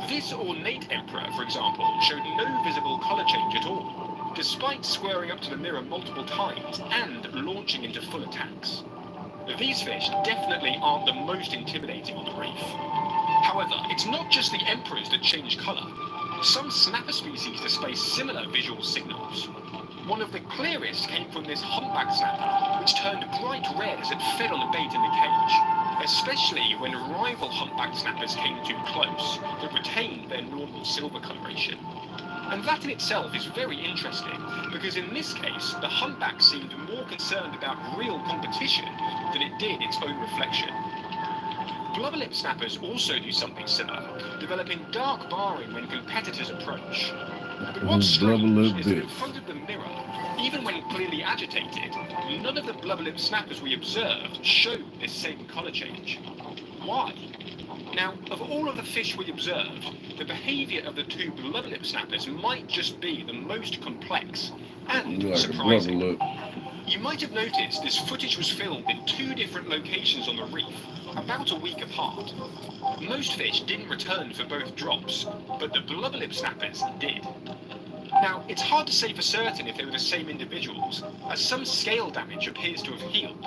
This ornate emperor, for example, showed no visible colour change at all, despite squaring up to the mirror multiple times and launching into full attacks. These fish definitely aren't the most intimidating on the reef. However, it's not just the emperors that change colour. Some snapper species display similar visual signals. One of the clearest came from this humpback snapper, which turned bright red as it fed on the bait in the cage, especially when rival humpback snappers came too close, but retained their normal silver coloration. And that in itself is very interesting, because in this case, the humpback seemed more concerned about real competition than it did its own reflection. Blubberlip snappers also do something similar, developing dark barring when competitors approach. But what's strange is that in front of the mirror, even when clearly agitated, none of the blubberlip snappers we observed showed this same colour change. Why? Now, of all of the fish we observed, the behaviour of the two blubberlip snappers might just be the most complex and surprising. You might have noticed this footage was filmed in two different locations on the reef, about a week apart. Most fish didn't return for both drops, but the blubberlip snappers did. Now, it's hard to say for certain if they were the same individuals, as some scale damage appears to have healed.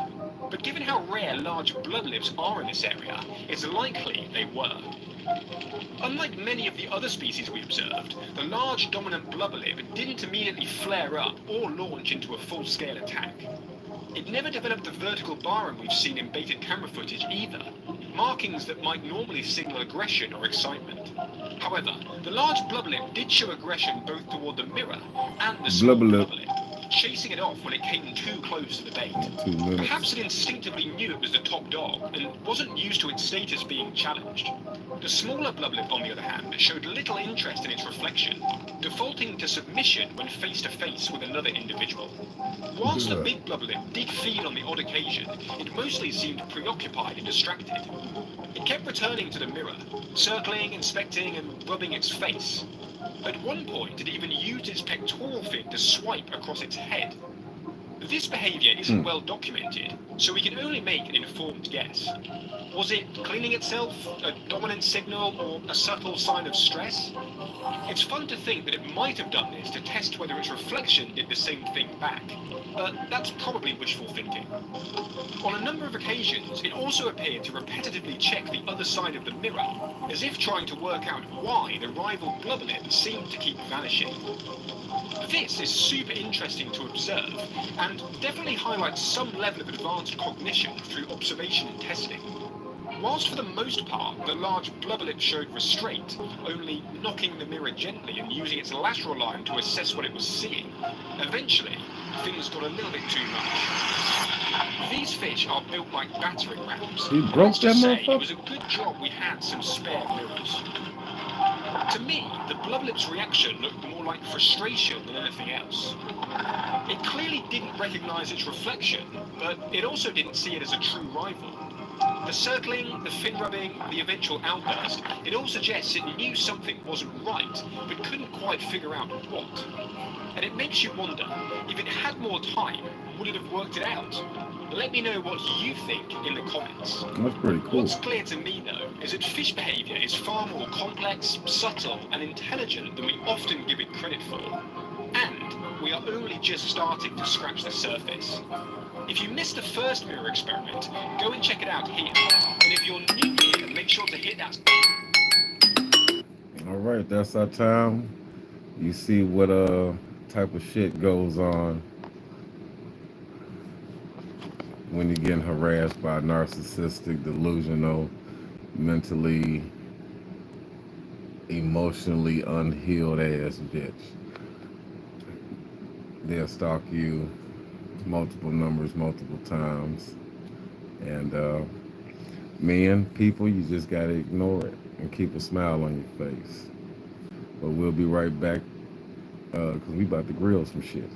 But given how rare large blubberlips are in this area, it's likely they were. Unlike many of the other species we observed, the large dominant blubberlip didn't immediately flare up or launch into a full-scale attack. It never developed the vertical barring we've seen in baited camera footage either, markings that might normally signal aggression or excitement. However, the large blubberlip did show aggression both toward the mirror and the small blubberlip, chasing it off when it came too close to the bait. Perhaps it instinctively knew it was the top dog and wasn't used to its status being challenged. The smaller blubberlip, on the other hand, showed little interest in its reflection, defaulting to submission when face to face with another individual. Whilst the big blubberlip did feed on the odd occasion, it mostly seemed preoccupied and distracted. It kept returning to the mirror, circling, inspecting, and rubbing its face. At one point, it even used its pectoral fin to swipe across its head. This behaviour isn't well documented, so we can only make an informed guess. Was it cleaning itself, a dominant signal, or a subtle sign of stress? It's fun to think that it might have done this to test whether its reflection did the same thing back, but that's probably wishful thinking. On a number of occasions, it also appeared to repetitively check the other side of the mirror, as if trying to work out why the rival blubberlip seemed to keep vanishing. This is super interesting to observe, and definitely highlights some level of advanced cognition through observation and testing. Whilst for the most part the large blubberlip showed restraint, only knocking the mirror gently and using its lateral line to assess what it was seeing, eventually things got a little bit too much. These fish are built like battering rams. He broke that It motherfucker. was a good job we had some spare mirrors. To me, the blubberlip's reaction looked more like frustration than anything else. It clearly didn't recognise its reflection, but it also didn't see it as a true rival. The circling, the fin rubbing, the eventual outburst, it all suggests it knew something wasn't right, but couldn't quite figure out what. And it makes you wonder, if it had more time, would it have worked it out? Let me know what you think in the comments. That's pretty cool. What's clear to me, though, is that fish behaviour is far more complex, subtle, and intelligent than we often give it credit for. And we are only just starting to scratch the surface. If you missed the first mirror experiment, go and check it out here. And if you're new here, make sure to hit that. All right, that's our time. You see what type of shit goes on when you're getting harassed by a narcissistic, delusional, mentally, emotionally unhealed ass bitch. They'll stalk you multiple numbers, multiple times. And men, people, you just gotta ignore it and keep a smile on your face. But we'll be right back because we about to grill some shit.